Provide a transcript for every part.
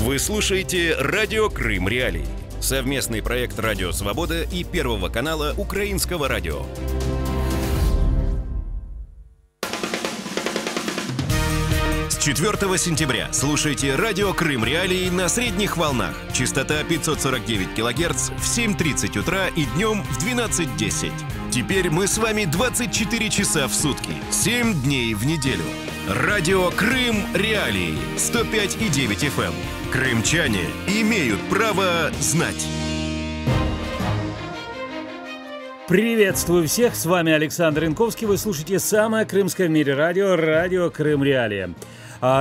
Вы слушаете «Радио Крым Реалии». Совместный проект «Радио Свобода» и Первого канала Украинского радио. С 4 сентября слушайте «Радио Крым Реалии» на средних волнах. Частота 549 кГц в 7:30 утра и днем в 12:10. Теперь мы с вами 24 часа в сутки, 7 дней в неделю. Радио Крым Реалии 105,9 FM. Крымчане имеют право знать. Приветствую всех, с вами Александр Янковский. Вы слушаете самое крымское в мире радио, радио Крым Реалии.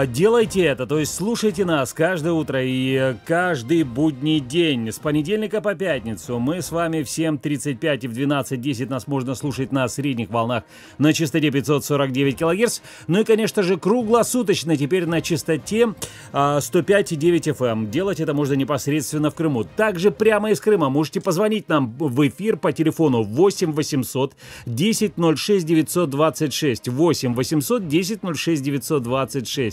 Делайте это, то есть слушайте нас каждое утро и каждый будний день, с понедельника по пятницу. Мы с вами в 7:35 и в 12:10 нас можно слушать на средних волнах на частоте 549 кГц. Ну и, конечно же, круглосуточно теперь на частоте 105,9 FM. Делать это можно непосредственно в Крыму. Также прямо из Крыма можете позвонить нам в эфир по телефону 8 800 10 06 926. 8 800 10 06 926.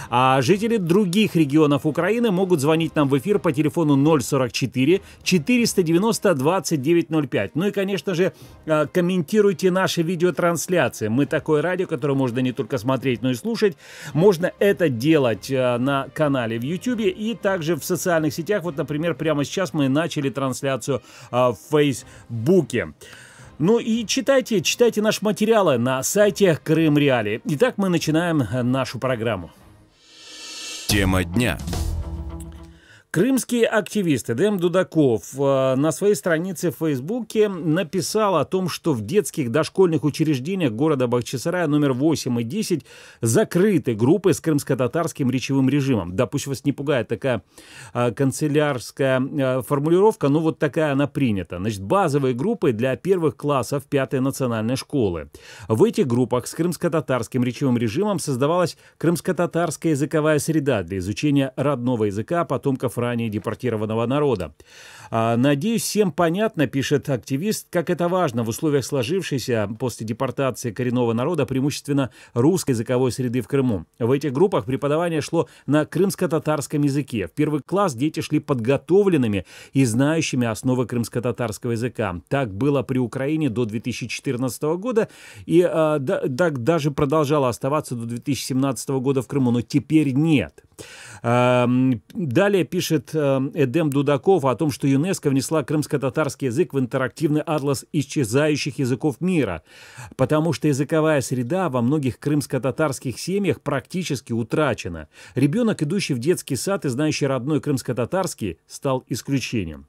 А жители других регионов Украины могут звонить нам в эфир по телефону 044 490 2905. Ну и, конечно же, комментируйте наши видеотрансляции. Мы такое радио, которое можно не только смотреть, но и слушать. Можно это делать на канале в YouTube и также в социальных сетях. Вот, например, прямо сейчас мы начали трансляцию в Фейсбуке. Ну и читайте наши материалы на сайте Крым Реалии. Итак, мы начинаем нашу программу. Тема дня. Крымский активист Эдем Дудаков на своей странице в Фейсбуке написал о том, что в детских дошкольных учреждениях города Бахчисарая номер 8 и 10 закрыты группы с крымско-татарским речевым режимом. Да, пусть вас не пугает такая канцелярская формулировка, но вот такая она принята. Значит, базовые группы для первых классов 5-й национальной школы. В этих группах с крымско-татарским речевым режимом создавалась крымско-татарская языковая среда для изучения родного языка потомков ранее депортированного народа. Надеюсь, всем понятно, пишет активист, как это важно в условиях сложившейся после депортации коренного народа преимущественно русской языковой среды в Крыму. В этих группах преподавание шло на крымско-татарском языке. В первый класс дети шли подготовленными и знающими основы крымско-татарского языка. Так было при Украине до 2014 года и так даже продолжало оставаться до 2017 года в Крыму, но теперь нет. Далее пишет Эдем Дудаков о том, что ЮНЕСКО внесла крымско-татарский язык в интерактивный атлас исчезающих языков мира, потому что языковая среда во многих крымско-татарских семьях практически утрачена. Ребенок, идущий в детский сад и знающий родной крымско-татарский, стал исключением.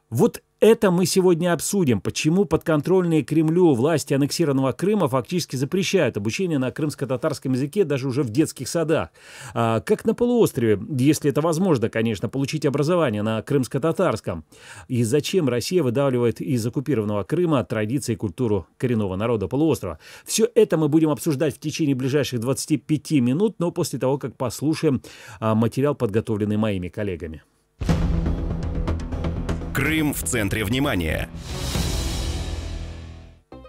Вот это мы сегодня обсудим, почему подконтрольные Кремлю власти аннексированного Крыма фактически запрещают обучение на крымско-татарском языке даже уже в детских садах. Как на полуострове, если это возможно, конечно, получить образование на крымско-татарском. И зачем Россия выдавливает из оккупированного Крыма традиции и культуру коренного народа полуострова? Все это мы будем обсуждать в течение ближайших 25 минут, но после того, как послушаем материал, подготовленный моими коллегами. Крым в центре внимания.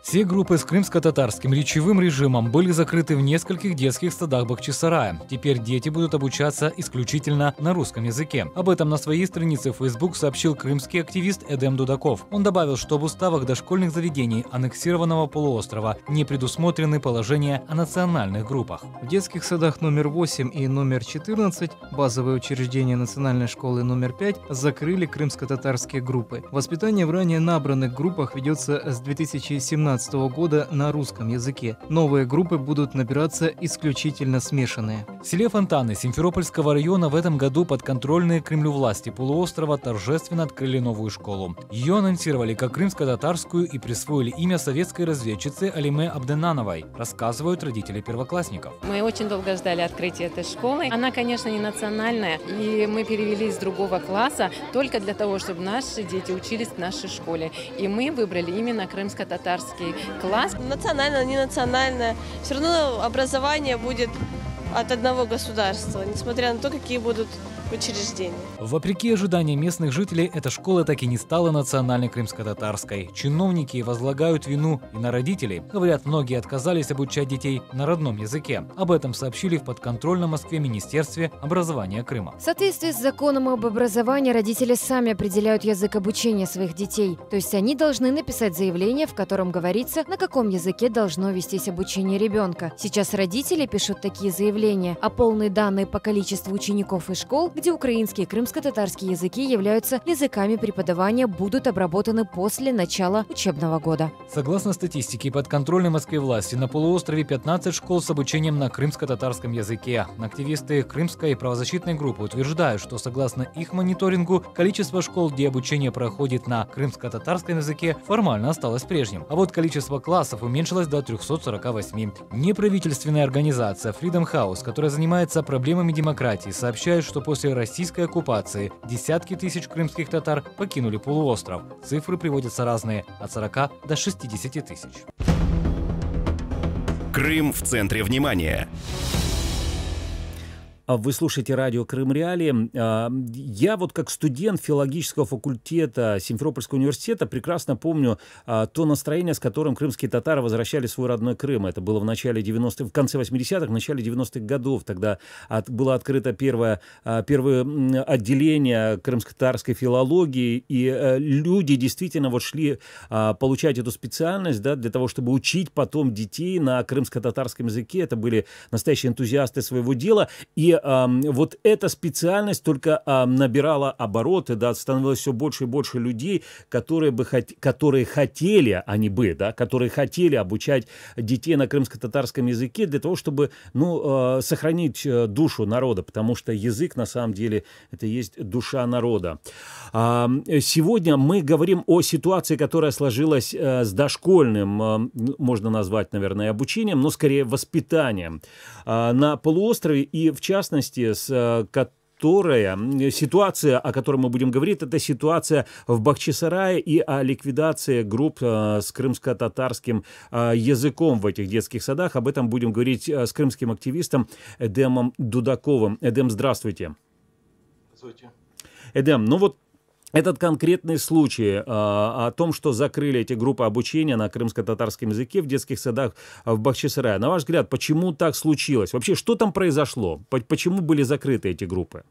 Все группы с крымско-татарским речевым режимом были закрыты в нескольких детских садах Бахчисарая. Теперь дети будут обучаться исключительно на русском языке. Об этом на своей странице в Facebook сообщил крымский активист Эдем Дудаков. Он добавил, что в уставах дошкольных заведений аннексированного полуострова не предусмотрены положения о национальных группах. В детских садах номер 8 и номер 14, базовые учреждения национальной школы номер 5, закрыли крымско-татарские группы. Воспитание в ранее набранных группах ведется с 2017 года на русском языке. Новые группы будут набираться исключительно смешанные. В селе Фонтаны Симферопольского района в этом году подконтрольные Кремлю власти полуострова торжественно открыли новую школу. Ее анонсировали как крымско-татарскую и присвоили имя советской разведчицы Алиме Абденановой, рассказывают родители первоклассников. Мы очень долго ждали открытия этой школы. Она, конечно, не национальная, и мы перевели из другого класса только для того, чтобы наши дети учились в нашей школе. И мы выбрали именно крымско-татарский класс. Национальное, не национальное. Все равно образование будет от одного государства, несмотря на то, какие будут учреждение. Вопреки ожиданиям местных жителей, эта школа так и не стала национальной крымско-татарской. Чиновники возлагают вину и на родителей. Говорят, многие отказались обучать детей на родном языке. Об этом сообщили в подконтрольном Москве Министерстве образования Крыма. В соответствии с законом об образовании родители сами определяют язык обучения своих детей. То есть они должны написать заявление, в котором говорится, на каком языке должно вестись обучение ребенка. Сейчас родители пишут такие заявления, а полные данные по количеству учеников и школ, где украинские и крымско-татарские языки являются языками преподавания, будут обработаны после начала учебного года. Согласно статистике подконтрольной Москве власти, на полуострове 15 школ с обучением на крымско-татарском языке. Активисты крымской правозащитной группы утверждают, что согласно их мониторингу, количество школ, где обучение проходит на крымско-татарском языке, формально осталось прежним. А вот количество классов уменьшилось до 348. Неправительственная организация Freedom House, которая занимается проблемами демократии, сообщает, что после российской оккупации десятки тысяч крымских татар покинули полуостров. Цифры приводятся разные – от 40 до 60 тысяч. Крым в центре внимания. Вы слушаете радио «Крым Реалии». Я вот как студент филологического факультета Симферопольского университета прекрасно помню то настроение, с которым крымские татары возвращали свой родной Крым. Это было в начале 90-х, в конце 80-х, в начале 90-х годов. Тогда было открыто первое отделение крымско-татарской филологии, и люди действительно вот шли получать эту специальность, да, для того, чтобы учить потом детей на крымско-татарском языке. Это были настоящие энтузиасты своего дела. И вот эта специальность только набирала обороты, да, становилось все больше и больше людей, которые хотели, а не которые хотели обучать детей на крымско-татарском языке для того, чтобы, сохранить душу народа, потому что язык, на самом деле, это и есть душа народа. Сегодня мы говорим о ситуации, которая сложилась с дошкольным, можно назвать, наверное, обучением, но скорее воспитанием на полуострове, и в частности, ситуация, о которой мы будем говорить, это ситуация в Бахчисарае и о ликвидации групп с крымско-татарским языком в этих детских садах. Об этом будем говорить с крымским активистом Эдемом Дудаковым. Эдем, здравствуйте. Здравствуйте. Эдем, этот конкретный случай о том, что закрыли эти группы обучения на крымско-татарском языке в детских садах в Бахчисарае. На ваш взгляд, почему так случилось? Вообще, что там произошло? Почему были закрыты эти группы?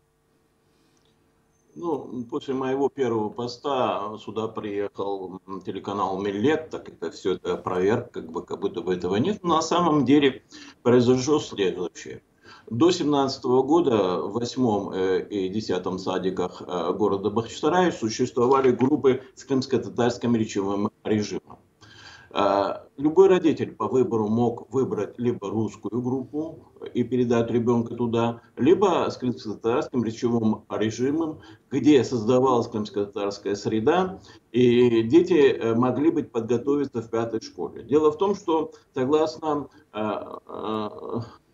После моего первого поста сюда приехал телеканал «Миллет», так это все это проверка, как будто бы этого нет. Но на самом деле произошло следующее. До 2017 года в 8 и 10 садиках города Бахчисарай существовали группы с крымско-татарским речевым режимом. Любой родитель по выбору мог выбрать либо русскую группу и передать ребенка туда, либо с крымско-татарским речевым режимом, где создавалась крымско-татарская среда, и дети могли быть подготовиться в 5-й школе. Дело в том, что согласно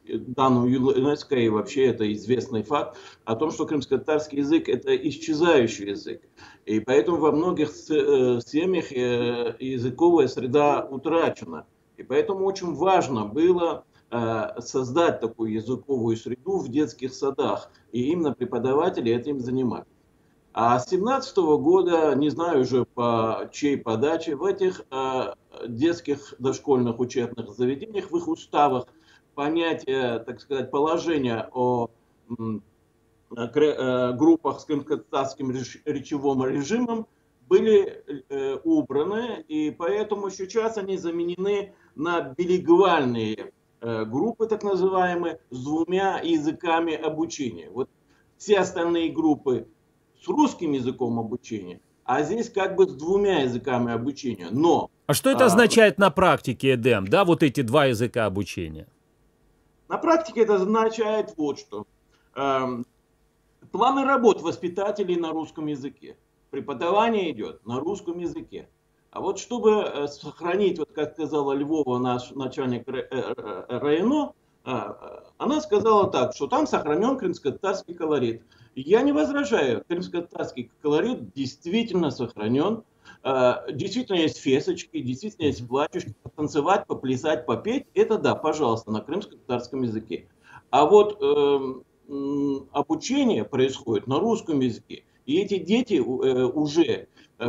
данным ЮНЕСКО, и вообще это известный факт, о том, что крымско-татарский язык – это исчезающий язык. И поэтому во многих семьях языковая среда утрачена. И поэтому очень важно было создать такую языковую среду в детских садах. И именно преподаватели этим занимались. А с 2017 года, не знаю уже по чьей подаче, в этих детских дошкольных учебных заведениях, в их уставах, понятие, так сказать, положение о группах с крымско-татарским речевым режимом были убраны, и поэтому сейчас они заменены на билингвальные группы, так называемые, с 2 языками обучения. Вот все остальные группы с русским языком обучения, а здесь как бы с 2 языками обучения. Но а что это означает на практике, Эдем, да, вот эти 2 языка обучения? На практике это означает вот что. Планы работ воспитателей на русском языке. Преподавание идет на русском языке. А вот чтобы сохранить, вот как сказала Львова, наш начальник РАИНО, она сказала так, что там сохранен крымско-татарский колорит. Я не возражаю, крымско-татарский колорит действительно сохранен. Действительно есть фесочки, действительно есть платьюшки, потанцевать, поплясать, попеть, это да, пожалуйста, на крымско-татарском языке. А вот обучение происходит на русском языке. И эти дети уже,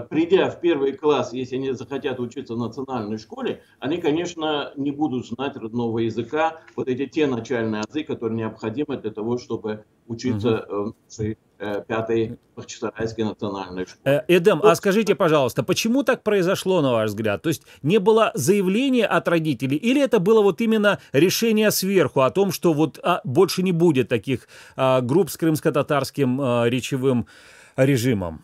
придя в первый класс, если они захотят учиться в национальной школе, они, конечно, не будут знать родного языка, вот эти те начальные азы, которые необходимы для того, чтобы учиться в нашей 5-й Бахчисарайской национальной школе. Эдем, а скажите, пожалуйста, почему так произошло, на ваш взгляд? То есть не было заявления от родителей, или это было вот именно решение сверху о том, что вот больше не будет таких групп с крымско-татарским речевым режимом?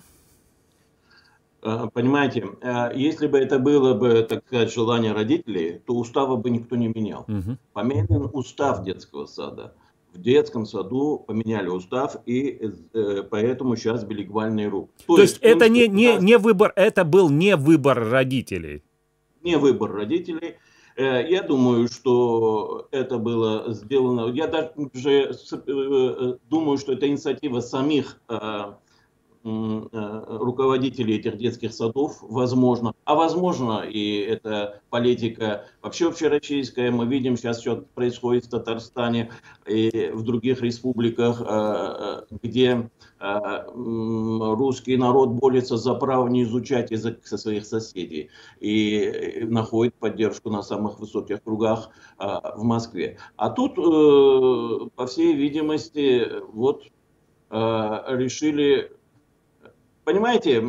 Понимаете, если бы это было бы, так сказать, желание родителей, то устава бы никто не менял. Поменян устав детского сада. В детском саду поменяли устав, и поэтому сейчас билингвальный РУК. То есть это не выбор, это был не выбор родителей? Не выбор родителей. Я думаю, что это было сделано. Я даже думаю, что это инициатива самих руководителей этих детских садов, возможно. А возможно, и это политика вообще общероссийская. Мы видим сейчас, что происходит в Татарстане и в других республиках, где русский народ борется за право не изучать язык со своих соседей и находит поддержку на самых высоких кругах в Москве. А тут, по всей видимости, вот решили... Понимаете,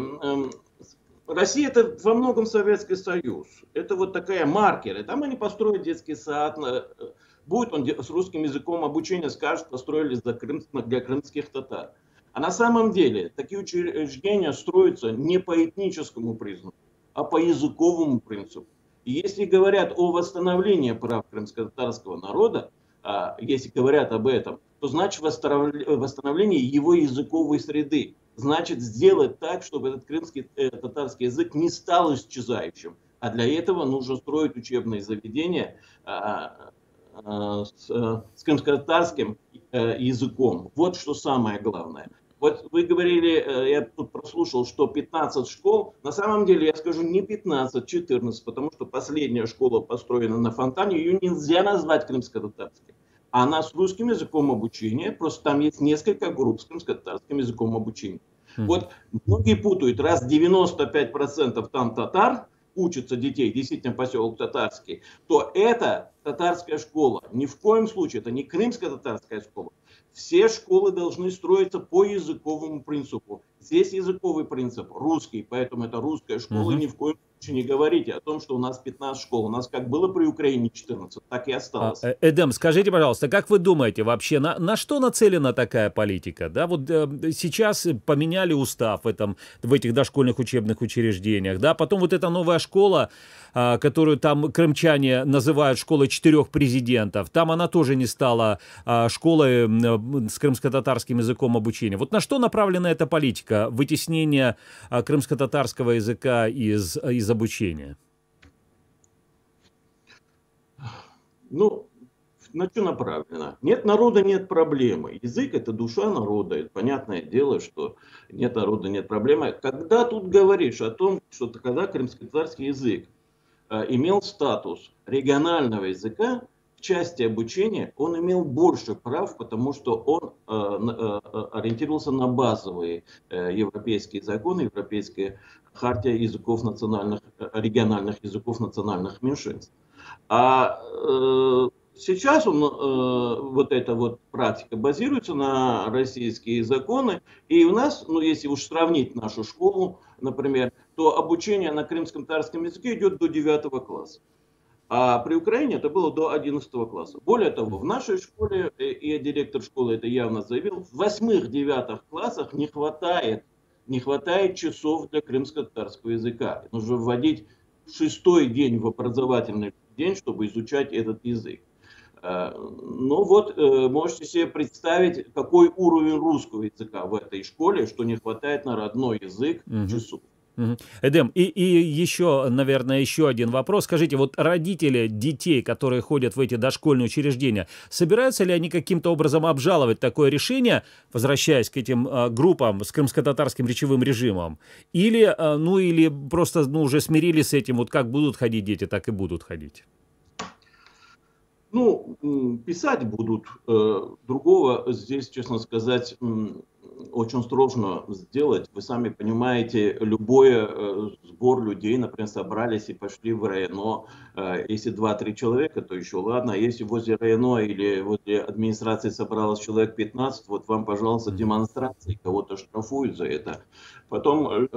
Россия это во многом Советский Союз. Это вот такая маркеры. Там они построят детский сад, будет он с русским языком, обучение скажут, построили для крымских татар. А на самом деле такие учреждения строятся не по этническому признаку, а по языковому принципу. И если говорят о восстановлении прав крымско-татарского народа, если говорят об этом, то значит восстановление его языковой среды. Значит сделать так, чтобы этот крымский татарский язык не стал исчезающим. А для этого нужно строить учебные заведения с крымско-татарским языком. Вот что самое главное. Вот вы говорили, я тут прослушал, что 15 школ. На самом деле я скажу не 15, 14, потому что последняя школа построена на Фонтане, ее нельзя назвать крымско-татарской. Она с русским языком обучения, просто там есть несколько групп с крымско-татарским языком обучения. Вот многие путают, раз 95% там татар, учатся детей, действительно поселок татарский, то это татарская школа. Ни в коем случае, это не крымско-татарская школа. Все школы должны строиться по языковому принципу. Здесь языковый принцип русский, поэтому это русская школа. И ни в коем случае не говорите о том, что у нас 15 школ. У нас как было при Украине 14, так и осталось. Эдем, скажите, пожалуйста, как вы думаете вообще, на что нацелена такая политика? Да, вот сейчас поменяли устав в этих дошкольных учебных учреждениях, да, потом вот эта новая школа, которую там крымчане называют школой 4 президентов, там она тоже не стала школой с крымско-татарским языком обучения. Вот на что направлена эта политика вытеснения крымско-татарского языка из обучения? Ну, на что направлено? Нет народа, нет проблемы. Язык – это душа народа. Это понятное дело, что нет народа, нет проблемы. Когда тут говоришь о том, что когда крымско-татарский язык имел статус регионального языка, в части обучения он имел больше прав, потому что он ориентировался на базовые европейские законы, европейская хартия языков региональных языков национальных меньшинств. А сейчас вот эта вот практика базируется на российские законы, и у нас, ну если уж сравнить нашу школу, например, то обучение на крымско-татарском языке идет до 9 класса. А при Украине это было до 11 класса. Более того, в нашей школе, и директор школы это явно заявил, в 8-9 классах не хватает часов для крымско-татарского языка. Нужно вводить 6-й день в образовательный день, чтобы изучать этот язык. Ну вот, можете себе представить, какой уровень русского языка в этой школе, что не хватает на родной язык часов. Эдем, и еще, наверное, еще один вопрос. Скажите, вот родители детей, которые ходят в эти дошкольные учреждения, собираются ли они каким-то образом обжаловать такое решение, возвращаясь к этим группам с крымско-татарским речевым режимом? Или просто уже смирились с этим, вот как будут ходить дети, так и будут ходить? Ну, писать будут. Другого здесь, честно сказать, очень сложно сделать. Вы сами понимаете, любой сбор людей, например, собрались и пошли в районо. Если 2-3 человека, то еще ладно. А если возле районо или возле администрации собралось человек 15, вот вам, пожалуйста, демонстрации, кого-то штрафуют за это. Потом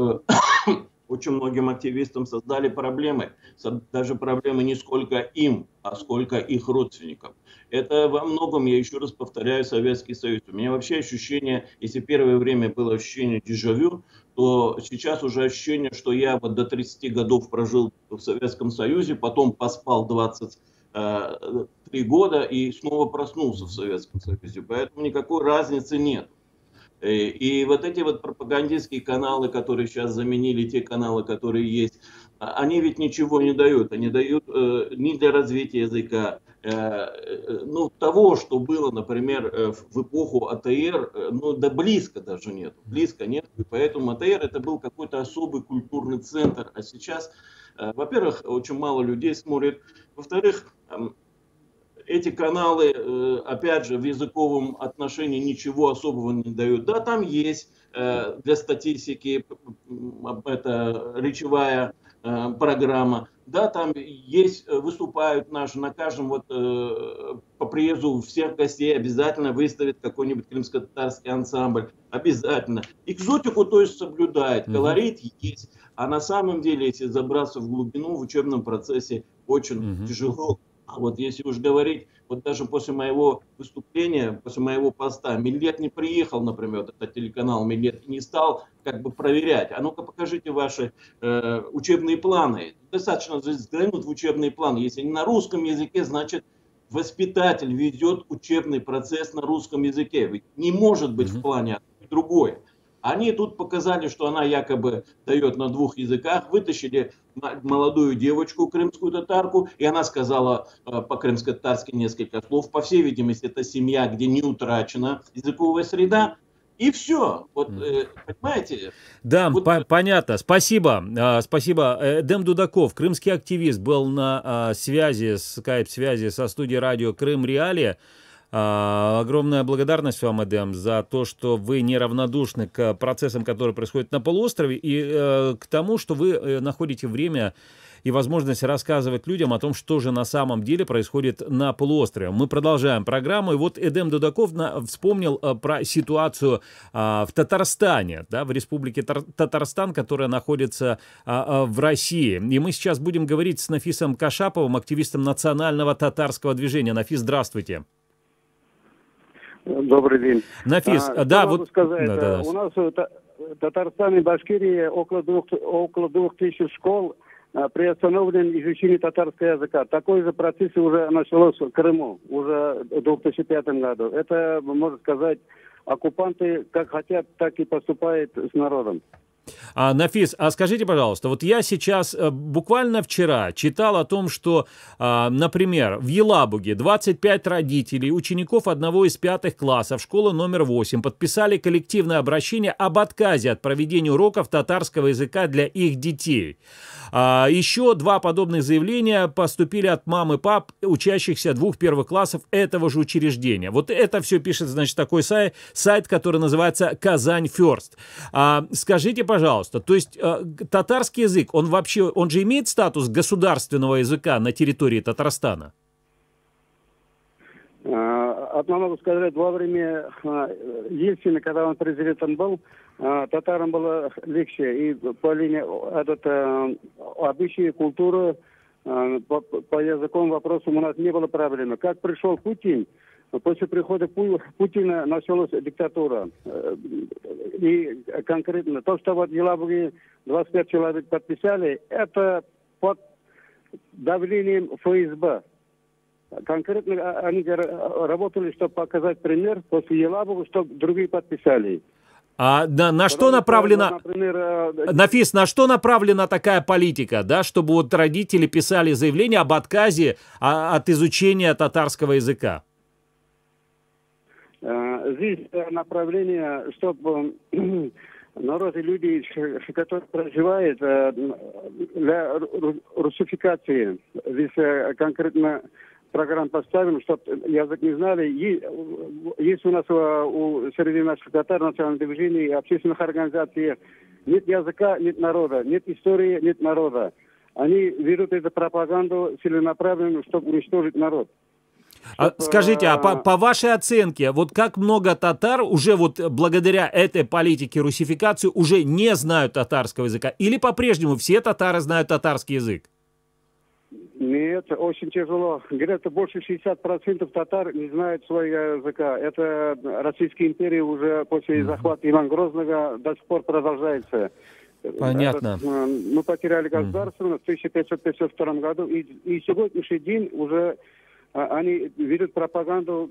очень многим активистам создали проблемы. Даже проблемы не сколько им, а сколько их родственникам. Это во многом, я еще раз повторяю, Советский Союз. У меня вообще ощущение, если первое время было ощущение дежавю, то сейчас уже ощущение, что я вот до 30 годов прожил в Советском Союзе, потом поспал 23 года и снова проснулся в Советском Союзе. Поэтому никакой разницы нет. И вот эти вот пропагандистские каналы, которые сейчас заменили те каналы, которые есть, они ведь ничего не дают. Они дают ни для развития языка, ну, того, что было, например, в эпоху АТР, ну, да близко даже нет. Близко нет. И поэтому АТР это был какой-то особый культурный центр. А сейчас, во-первых, очень мало людей смотрят. Во-вторых, эти каналы, опять же, в языковом отношении ничего особого не дают. Да, там есть для статистики это речевая программа. Да, там есть, выступают наши, на каждом вот по приезду всех гостей обязательно выставят какой-нибудь крымско-татарский ансамбль. Обязательно. Экзотику, то есть, соблюдает, колорит есть. А на самом деле, если забраться в глубину, в учебном процессе очень тяжело. А вот если уж говорить, вот даже после моего выступления, после моего поста, Миллет не приехал, например, это телеканал Миллет, и не стал как бы проверять. А ну-ка покажите ваши учебные планы. Достаточно взглянуть в учебные планы. Если не на русском языке, значит воспитатель ведет учебный процесс на русском языке. Ведь не может быть в плане другой. Они тут показали, что она якобы дает на 2 языках, вытащили молодую девочку, крымскую татарку, и она сказала по-крымско-татарски несколько слов. По всей видимости, это семья, где не утрачена языковая среда. И все. Вот, понимаете? Да, вот... понятно. Спасибо. Спасибо. Эдем Дудаков, крымский активист, был на связи, скайп-связи со студией радио Крым Реалии. Огромная благодарность вам, Эдем, за то, что вы неравнодушны к процессам, которые происходят на полуострове, и к тому, что вы находите время и возможность рассказывать людям о том, что же на самом деле происходит на полуострове. Мы продолжаем программу, и вот Эдем Дудаков вспомнил про ситуацию в Татарстане, да, в республике Татарстан, которая находится в России. И мы сейчас будем говорить с Нафисом Кашаповым, активистом национального татарского движения. Нафис, здравствуйте. Добрый день. Нафис, да, вот сказать, да. У нас в Татарстане и Башкирии около 2000 школ приостановлен изучение татарского языка. Такой же процесс уже начался в Крыму, уже в 2005 году. Это, можно сказать, оккупанты как хотят, так и поступают с народом. Нафис, а скажите, пожалуйста, вот я сейчас буквально вчера читал о том, что, например, в Елабуге 25 родителей, учеников одного из 5 классов школы номер 8 подписали коллективное обращение об отказе от проведения уроков татарского языка для их детей. Еще 2 подобных заявления поступили от мам и пап, учащихся 2 первых классов этого же учреждения. Вот это все пишет, значит, такой сайт, который называется «Казань Ферст». Скажите, пожалуйста, то есть татарский язык, он же имеет статус государственного языка на территории Татарстана? Одно могу сказать, во время Ельцина, когда он президентом был, татарам было легче. И по линии обычаи, культуры, по языковым вопросам у нас не было проблемы. Как пришел Путин, после прихода Путина началась диктатура. И конкретно то, что вот в Елабуге 25 человек подписали, это под давлением ФСБ. Конкретно они работали, чтобы показать пример после Елабуга, чтобы другие подписали. На что направлена, например, Нафис, на что направлена такая политика, да, чтобы вот родители писали заявление об отказе от изучения татарского языка? Здесь направление, чтобы народ и люди, которые проживают для русификации, здесь конкретно программ поставим, чтобы язык не знали. Есть у нас среди наших татар национальных движений и общественных организаций нет языка, нет народа, нет истории, нет народа. Они ведут эту пропаганду целенаправленно, чтобы уничтожить народ. Скажите, а по вашей оценке, вот как много татар уже вот благодаря этой политике русификации уже не знают татарского языка? Или по-прежнему все татары знают татарский язык? Нет, очень тяжело. Где-то больше 60% татар не знают своего языка. Это Российская империя уже после захвата Ивана Грозного до сих пор продолжается. Понятно. Мы потеряли государственность в 1552 году, и сегодняшний день уже они ведут пропаганду,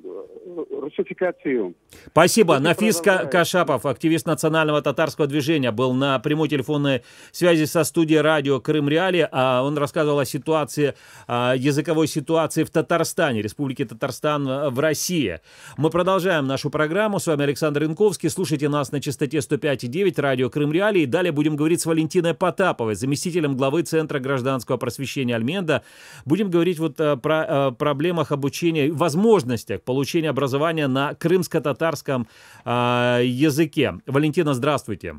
русификацию. Спасибо. Нафис Кашапов, активист национального татарского движения, был на прямой телефонной связи со студией радио Крым Реалии. Он рассказывал о ситуации, языковой ситуации в Татарстане, Республике Татарстан в России. Мы продолжаем нашу программу. С вами Александр Янковский. Слушайте нас на частоте 105,9 радио Крым Реалии. Далее будем говорить с Валентиной Потаповой, заместителем главы Центра гражданского просвещения Альменда. Будем говорить вот про проблемы обучения, возможностях получения образования на крымско-татарском языке. Валентина, здравствуйте.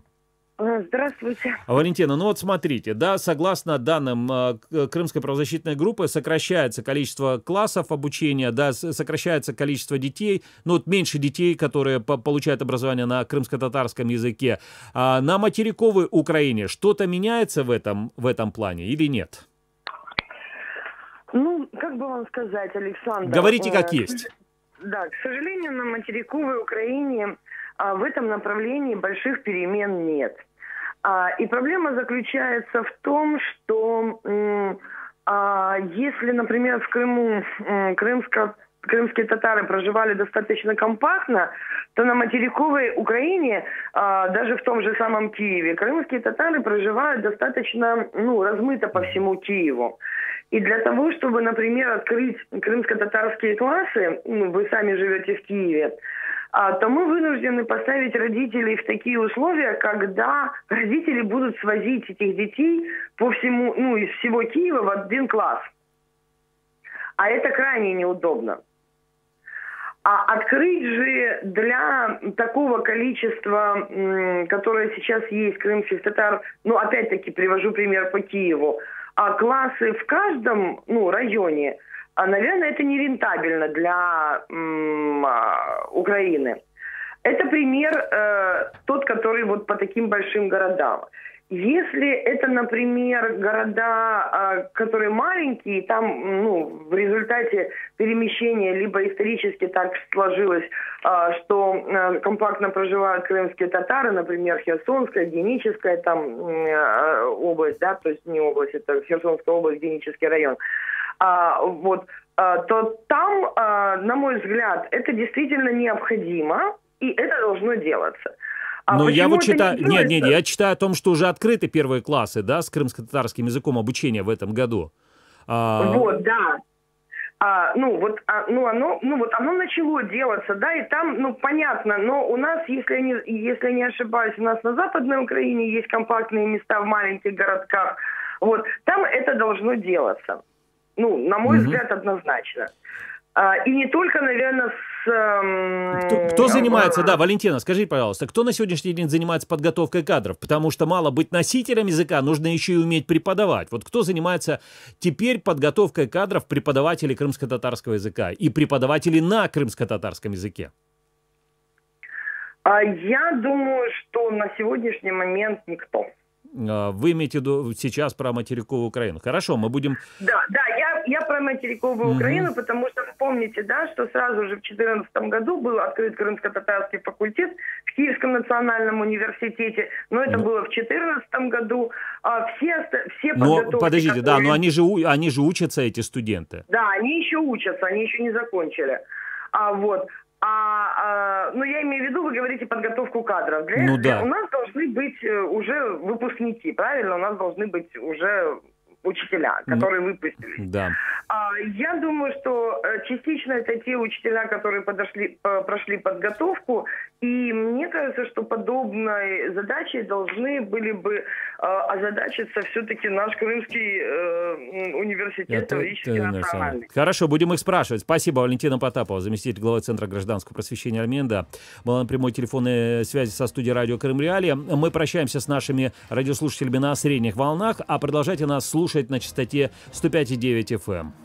Здравствуйте. Валентина, ну вот смотрите, да, согласно данным Крымской правозащитной группы, сокращается количество классов обучения, да, сокращается количество детей, ну вот меньше детей, которые получают образование на крымско-татарском языке. На материковой Украине что-то меняется в этом плане или нет? Ну, как бы вам сказать, Александр... Говорите, как есть. Да, к сожалению, на материковой Украине в этом направлении больших перемен нет. И проблема заключается в том, что если, например, в Крыму крымские татары проживали достаточно компактно, то на материковой Украине, даже в том же самом Киеве, крымские татары проживают достаточно размыто по всему Киеву. И для того, чтобы, например, открыть крымско-татарские классы, вы сами живете в Киеве, то мы вынуждены поставить родителей в такие условия, когда родители будут свозить этих детей по всему, из всего Киева в один класс. А это крайне неудобно. А открыть же для такого количества, которое сейчас есть, крымских татар, опять-таки привожу пример по Киеву, классы в каждом районе, наверное, это нерентабельно для Украины. Это пример тот, который вот по таким большим городам. Если это, например, города, которые маленькие, там в результате перемещения либо исторически так сложилось, что компактно проживают крымские татары, например, Херсонская, Геническая там область, да, то есть не область, это Херсонская область, Генический район, то там, на мой взгляд, это действительно необходимо, и это должно делаться. Но я вот читаю, я читаю о том, что уже открыты первые классы, да, с крымско-татарским языком обучения в этом году. Вот, да. Оно начало делаться, да, и там, понятно, но у нас, если не ошибаюсь, у нас на Западной Украине есть компактные места в маленьких городках, вот, там это должно делаться. На мой взгляд, однозначно. И не только, наверное, Кто занимается, да, Валентина, скажите, пожалуйста, кто на сегодняшний день занимается подготовкой кадров? Потому что мало быть носителем языка, нужно еще и уметь преподавать. Вот кто занимается теперь подготовкой кадров преподавателей крымско-татарского языка и преподавателей на крымско-татарском языке? Я думаю, что на сегодняшний момент никто. Вы имеете в виду сейчас про материковую Украину. Хорошо, мы будем... Да, я про материковую Украину, потому что помните, да, что сразу же в 2014 году был открыт крымско-татарский факультет в Киевском национальном университете, но это было в 2014 году. Все подготовки... Подождите, которые... да, но они же учатся, эти студенты. Да, они еще учатся, они еще не закончили. Я имею в виду, вы говорите подготовку кадров. У нас должны быть уже выпускники, правильно? У нас должны быть уже учителя, которые выпустились. Да. Я думаю, что Частично это те учителя, которые прошли подготовку, и мне кажется, что подобной задачей должны были бы озадачиться все-таки наш Крымский университет теоретически национальный. Хорошо, будем их спрашивать. Спасибо, Валентина Потапова, заместитель главы Центра гражданского просвещения Альменда, была на прямой телефонной связи со студией радио Крым Реалии. Мы прощаемся с нашими радиослушателями на средних волнах, а продолжайте нас слушать на частоте 105,9 FM.